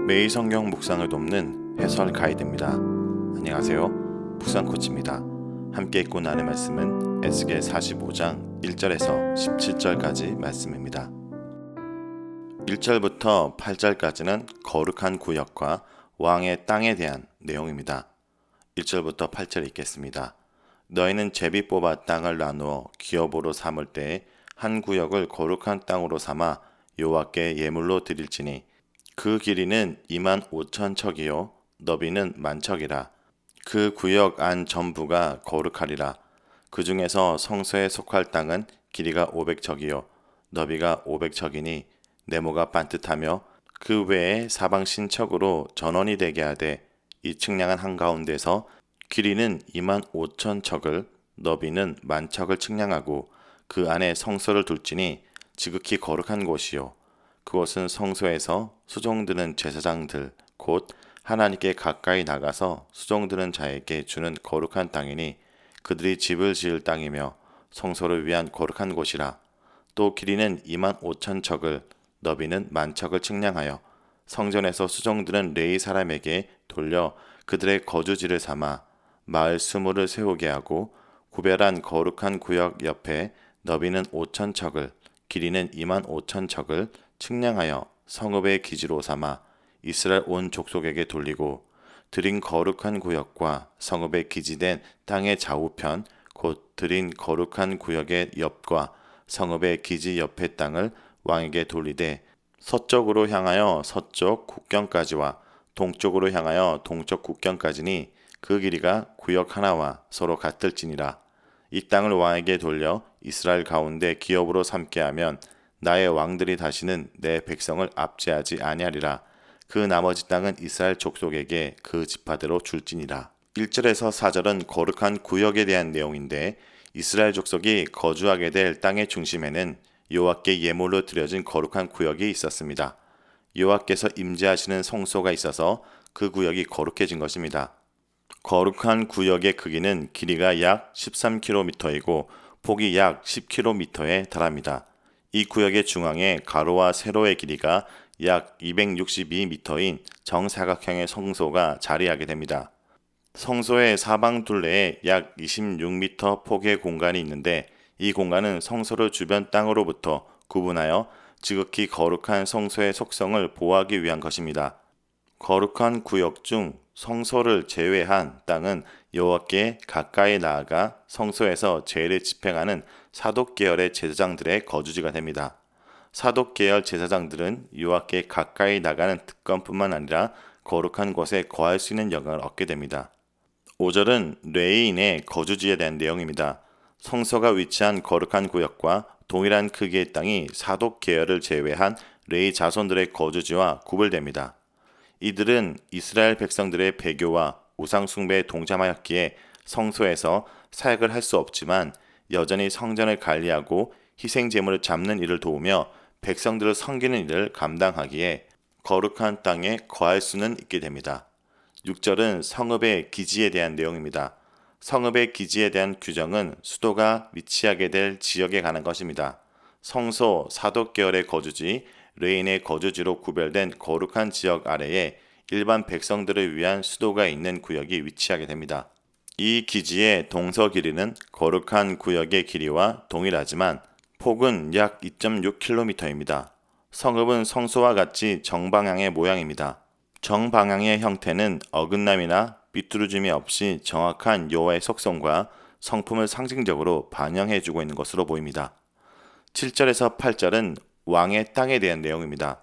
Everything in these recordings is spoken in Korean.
매일 성경 묵상을 돕는 해설 가이드입니다. 안녕하세요. 묵상 코치입니다. 함께 읽고 나눌 말씀은 에스겔 45장 1절에서 17절까지 말씀입니다. 1절부터 8절까지는 거룩한 구역과 왕의 땅에 대한 내용입니다. 1절부터 8절 읽겠습니다. 너희는 제비 뽑아 땅을 나누어 기업으로 삼을 때에 한 구역을 거룩한 땅으로 삼아 여호와께 예물로 드릴지니 그 길이는 25,000척이요 너비는 10,000척이라. 그 구역 안 전부가 거룩하리라. 그 중에서 성소에 속할 땅은 길이가 500척이요 너비가 500척이니 네모가 반듯하며 그 외에 사방 신척으로 전원이 되게 하되 이 측량한 한가운데서 길이는 25,000척을 너비는 10,000척을 측량하고 그 안에 성소를 둘지니 지극히 거룩한 곳이요 그곳은 성소에서 수종드는 제사장들 곧 하나님께 가까이 나가서 수종드는 자에게 주는 거룩한 땅이니 그들이 집을 지을 땅이며 성소를 위한 거룩한 곳이라. 또 길이는 25,000척을 너비는 10,000척을 측량하여 성전에서 수종드는 레위 사람에게 돌려 그들의 거주지를 삼아 마을 수물을 세우게 하고 구별한 거룩한 구역 옆에 너비는 5,000척을 길이는 25,000척을 측량하여 성읍의 기지로 삼아 이스라엘 온 족속에게 돌리고 드린 거룩한 구역과 성읍의 기지된 땅의 좌우편 곧 드린 거룩한 구역의 옆과 성읍의 기지 옆의 땅을 왕에게 돌리되 서쪽으로 향하여 서쪽 국경까지와 동쪽으로 향하여 동쪽 국경까지니 그 길이가 구역 하나와 서로 같을지니라. 이 땅을 왕에게 돌려 이스라엘 가운데 기업으로 삼게 하면 나의 왕들이 다시는 내 백성을 압제하지 아니하리라. 그 나머지 땅은 이스라엘 족속에게 그 지파대로 줄지니라. 1절에서 4절은 거룩한 구역에 대한 내용인데 이스라엘 족속이 거주하게 될 땅의 중심에는 여호와께 예물로 드려진 거룩한 구역이 있었습니다. 여호와께서 임재하시는 성소가 있어서 그 구역이 거룩해진 것입니다. 거룩한 구역의 크기는 길이가 약 13km이고 폭이 약 10km에 달합니다. 이 구역의 중앙에 가로와 세로의 길이가 약 262m인 정사각형의 성소가 자리하게 됩니다. 성소의 사방 둘레에 약 26m 폭의 공간이 있는데 이 공간은 성소를 주변 땅으로부터 구분하여 지극히 거룩한 성소의 속성을 보호하기 위한 것입니다. 거룩한 구역 중 성소를 제외한 땅은 여호와께 가까이 나아가 성소에서 제를 집행하는 사독 계열의 제사장들의 거주지가 됩니다. 사독 계열 제사장들은 여호와께 가까이 나가는 특권뿐만 아니라 거룩한 곳에 거할 수 있는 영광을 얻게 됩니다. 5절은 레위인의 거주지에 대한 내용입니다. 성소가 위치한 거룩한 구역과 동일한 크기의 땅이 사독 계열을 제외한 레위 자손들의 거주지와 구별됩니다. 이들은 이스라엘 백성들의 배교와 우상 숭배에 동참하였기에 성소에서 사역을 할 수 없지만 여전히 성전을 관리하고 희생 제물을 잡는 일을 도우며 백성들을 섬기는 일을 감당하기에 거룩한 땅에 거할 수는 있게 됩니다. 6절은 성읍의 기지에 대한 내용입니다. 성읍의 기지에 대한 규정은 수도가 위치하게 될 지역에 관한 것입니다. 성소, 사독 계열의 거주지, 레인의 거주지로 구별된 거룩한 지역 아래에 일반 백성들을 위한 수도가 있는 구역이 위치하게 됩니다. 이 기지의 동서 길이는 거룩한 구역의 길이와 동일하지만 폭은 약 2.6km입니다. 성읍은 성소와 같이 정방향의 모양입니다. 정방향의 형태는 어긋남이나 비뚤어짐이 없이 정확한 여호와의 속성과 성품을 상징적으로 반영해주고 있는 것으로 보입니다. 7절에서 8절은 왕의 땅에 대한 내용입니다.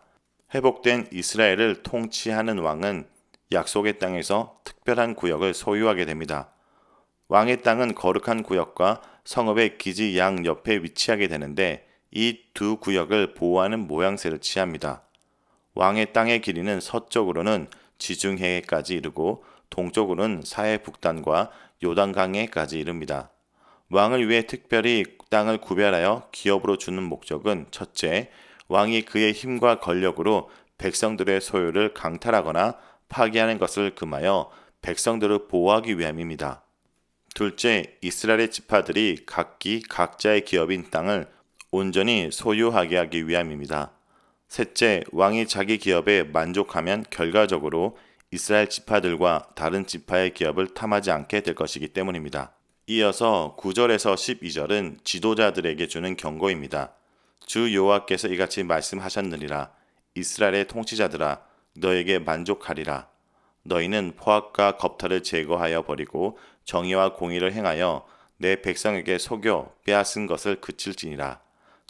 회복된 이스라엘을 통치하는 왕은 약속의 땅에서 특별한 구역을 소유하게 됩니다. 왕의 땅은 거룩한 구역과 성읍의 기지 양 옆에 위치하게 되는데 이 두 구역을 보호하는 모양새를 취합니다. 왕의 땅의 길이는 서쪽으로는 지중해까지 이르고 동쪽으로는 사해 북단과 요단강에까지 이릅니다. 왕을 위해 특별히 땅을 구별하여 기업으로 주는 목적은 첫째, 왕이 그의 힘과 권력으로 백성들의 소유를 강탈하거나 파괴하는 것을 금하여 백성들을 보호하기 위함입니다. 둘째, 이스라엘의 지파들이 각기 각자의 기업인 땅을 온전히 소유하게 하기 위함입니다. 셋째, 왕이 자기 기업에 만족하면 결과적으로 이스라엘 지파들과 다른 지파의 기업을 탐하지 않게 될 것이기 때문입니다. 이어서 9절에서 12절은 지도자들에게 주는 경고입니다. 주 여호와께서 이같이 말씀하셨느니라. 이스라엘의 통치자들아, 너에게 만족하리라. 너희는 포악과 겁탈을 제거하여 버리고 정의와 공의를 행하여 내 백성에게 속여 빼앗은 것을 그칠지니라.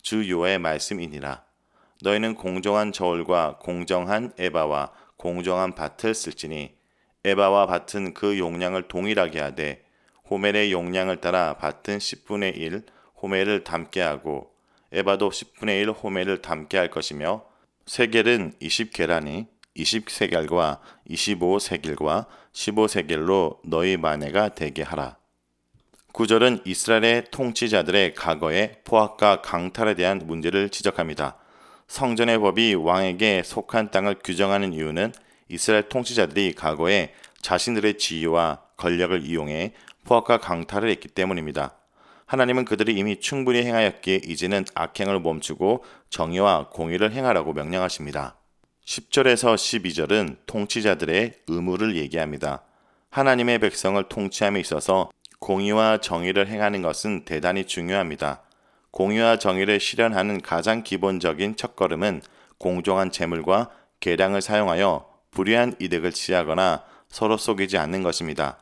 주 여호와의 말씀이니라. 너희는 공정한 저울과 공정한 에바와 공정한 밭을 쓸지니 에바와 밭은 그 용량을 동일하게 하되 호멜의 용량을 따라 밭은 10분의 1 호멜을 담게 하고 에바도 10분의 1 호멜을 담게 할 것이며 세겔은 20게라니 20세겔과 25세겔과 15세겔로 너희 마네가 되게 하라. 9절은 이스라엘의 통치자들의 과거의 포악과 강탈에 대한 문제를 지적합니다. 성전의 법이 왕에게 속한 땅을 규정하는 이유는 이스라엘 통치자들이 과거에 자신들의 지위와 권력을 이용해 포악과 강탈을 했기 때문입니다. 하나님은 그들이 이미 충분히 행하였기에 이제는 악행을 멈추고 정의와 공의를 행하라고 명령하십니다. 10절에서 12절은 통치자들의 의무를 얘기합니다. 하나님의 백성을 통치함에 있어서 공의와 정의를 행하는 것은 대단히 중요합니다. 공의와 정의를 실현하는 가장 기본적인 첫걸음은 공정한 재물과 계량을 사용하여 불의한 이득을 취하거나 서로 속이지 않는 것입니다.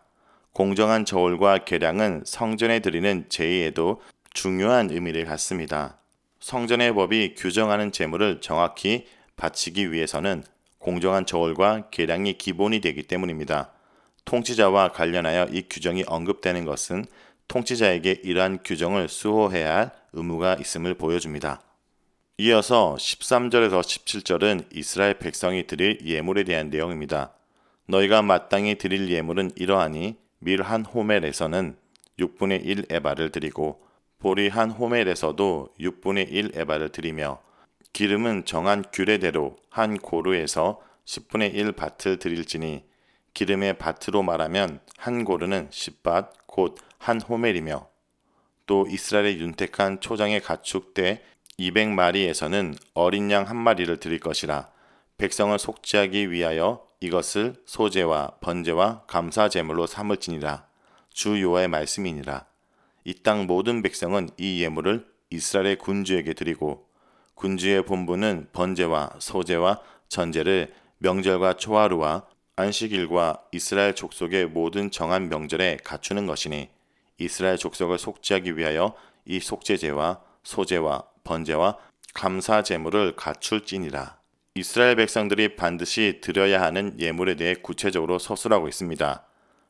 공정한 저울과 계량은 성전에 드리는 제의에도 중요한 의미를 갖습니다. 성전의 법이 규정하는 재물을 정확히 바치기 위해서는 공정한 저울과 계량이 기본이 되기 때문입니다. 통치자와 관련하여 이 규정이 언급되는 것은 통치자에게 이러한 규정을 수호해야 할 의무가 있음을 보여줍니다. 이어서 13절에서 17절은 이스라엘 백성이 드릴 예물에 대한 내용입니다. 너희가 마땅히 드릴 예물은 이러하니 밀 한 호멜에서는 6분의 1 에바를 드리고 보리 한 호멜에서도 6분의 1 에바를 드리며 기름은 정한 규례대로 한 고루에서 10분의 1 밭을 드릴지니 기름의 밭으로 말하면 한 고루는 10밭 곧 한 호멜이며 또 이스라엘의 윤택한 초장의 가축대 200마리에서는 어린 양 한 마리를 드릴 것이라. 백성을 속죄하기 위하여 이것을 소제와 번제와 감사 제물로 삼을지니라. 주 여호와의 말씀이니라. 이 땅 모든 백성은 이 예물을 이스라엘의 군주에게 드리고 군주의 본분은 번제와 소제와 전제를 명절과 초하루와 안식일과 이스라엘 족속의 모든 정한 명절에 갖추는 것이니 이스라엘 족속을 속죄하기 위하여 이 속죄제와 소제와 번제와 감사 제물을 갖출지니라. 이스라엘 백성들이 반드시 드려야 하는 예물에 대해 구체적으로 서술하고 있습니다.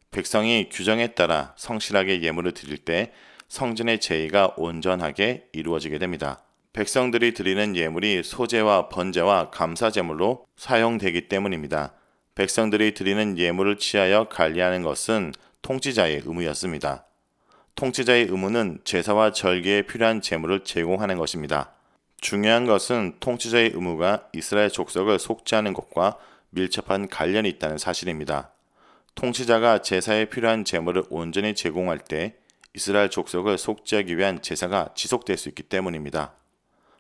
백성이 규정에 따라 성실하게 예물을 드릴 때 성전의 제의가 온전하게 이루어지게 됩니다. 백성들이 드리는 예물이 소제와 번제와 감사 제물로 사용되기 때문입니다. 백성들이 드리는 예물을 취하여 관리하는 것은 통치자의 의무였습니다. 통치자의 의무는 제사와 절기에 필요한 제물을 제공하는 것입니다. 중요한 것은 통치자의 의무가 이스라엘 족속을 속죄하는 것과 밀접한 관련이 있다는 사실입니다. 통치자가 제사에 필요한 제물을 온전히 제공할 때 이스라엘 족속을 속죄하기 위한 제사가 지속될 수 있기 때문입니다.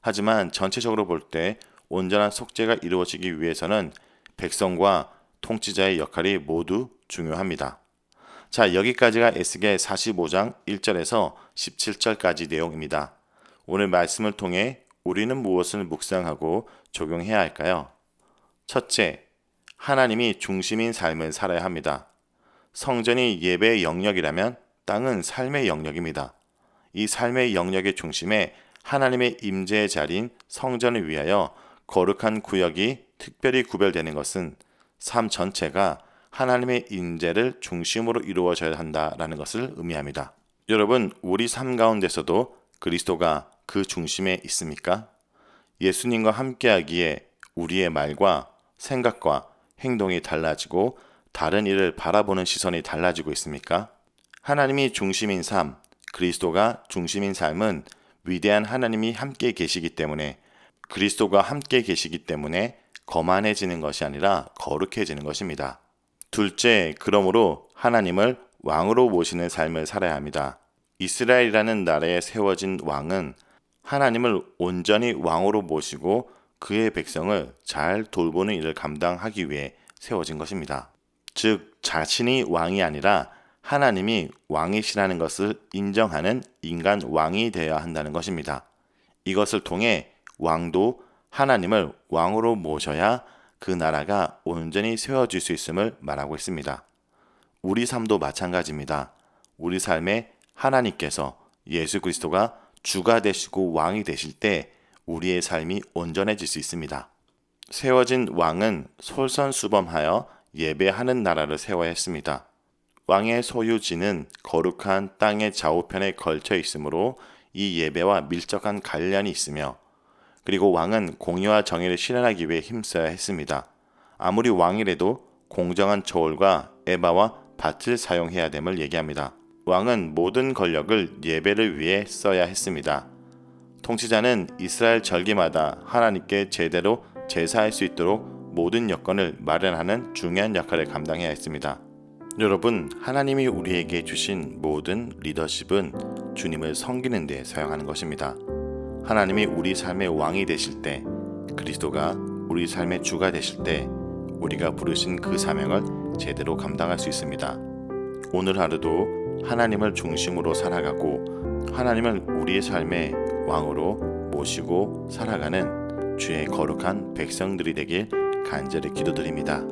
하지만 전체적으로 볼 때 온전한 속죄가 이루어지기 위해서는 백성과 통치자의 역할이 모두 중요합니다. 자, 여기까지가 에스겔 45장 1절에서 17절까지 내용입니다. 오늘 말씀을 통해 우리는 무엇을 묵상하고 적용해야 할까요? 첫째, 하나님이 중심인 삶을 살아야 합니다. 성전이 예배의 영역이라면 땅은 삶의 영역입니다. 이 삶의 영역의 중심에 하나님의 임재의 자리인 성전을 위하여 거룩한 구역이 특별히 구별되는 것은 삶 전체가 하나님의 임재를 중심으로 이루어져야 한다라는 것을 의미합니다. 여러분, 우리 삶 가운데서도 그리스도가 그 중심에 있습니까? 예수님과 함께하기에 우리의 말과 생각과 행동이 달라지고 다른 일을 바라보는 시선이 달라지고 있습니까? 하나님이 중심인 삶, 그리스도가 중심인 삶은 위대한 하나님이 함께 계시기 때문에 그리스도가 함께 계시기 때문에 거만해지는 것이 아니라 거룩해지는 것입니다. 둘째, 그러므로 하나님을 왕으로 모시는 삶을 살아야 합니다. 이스라엘이라는 나라에 세워진 왕은 하나님을 온전히 왕으로 모시고 그의 백성을 잘 돌보는 일을 감당하기 위해 세워진 것입니다. 즉, 자신이 왕이 아니라 하나님이 왕이시라는 것을 인정하는 인간 왕이 되어야 한다는 것입니다. 이것을 통해 왕도 하나님을 왕으로 모셔야 그 나라가 온전히 세워질 수 있음을 말하고 있습니다. 우리 삶도 마찬가지입니다. 우리 삶에 하나님께서 예수 그리스도가 주가 되시고 왕이 되실 때 우리의 삶이 온전해질 수 있습니다. 세워진 왕은 솔선수범하여 예배하는 나라를 세워야 했습니다. 왕의 소유지는 거룩한 땅의 좌우편에 걸쳐 있으므로 이 예배와 밀접한 관련이 있으며, 그리고 왕은 공의와 정의를 실현하기 위해 힘써야 했습니다. 아무리 왕이라도 공정한 저울과 에바와 밭을 사용해야 됨을 얘기합니다. 왕은 모든 권력을 예배를 위해 써야 했습니다. 통치자는 이스라엘 절기마다 하나님께 제대로 제사할 수 있도록 모든 여건을 마련하는 중요한 역할을 감당해야 했습니다. 여러분, 하나님이 우리에게 주신 모든 리더십은 주님을 섬기는 데 사용하는 것입니다. 하나님이 우리 삶의 왕이 되실 때, 그리스도가 우리 삶의 주가 되실 때 우리가 부르신 그 사명을 제대로 감당할 수 있습니다. 오늘 하루도 하나님을 중심으로 살아가고 하나님을 우리의 삶의 왕으로 모시고 살아가는 주의 거룩한 백성들이 되길 간절히 기도드립니다.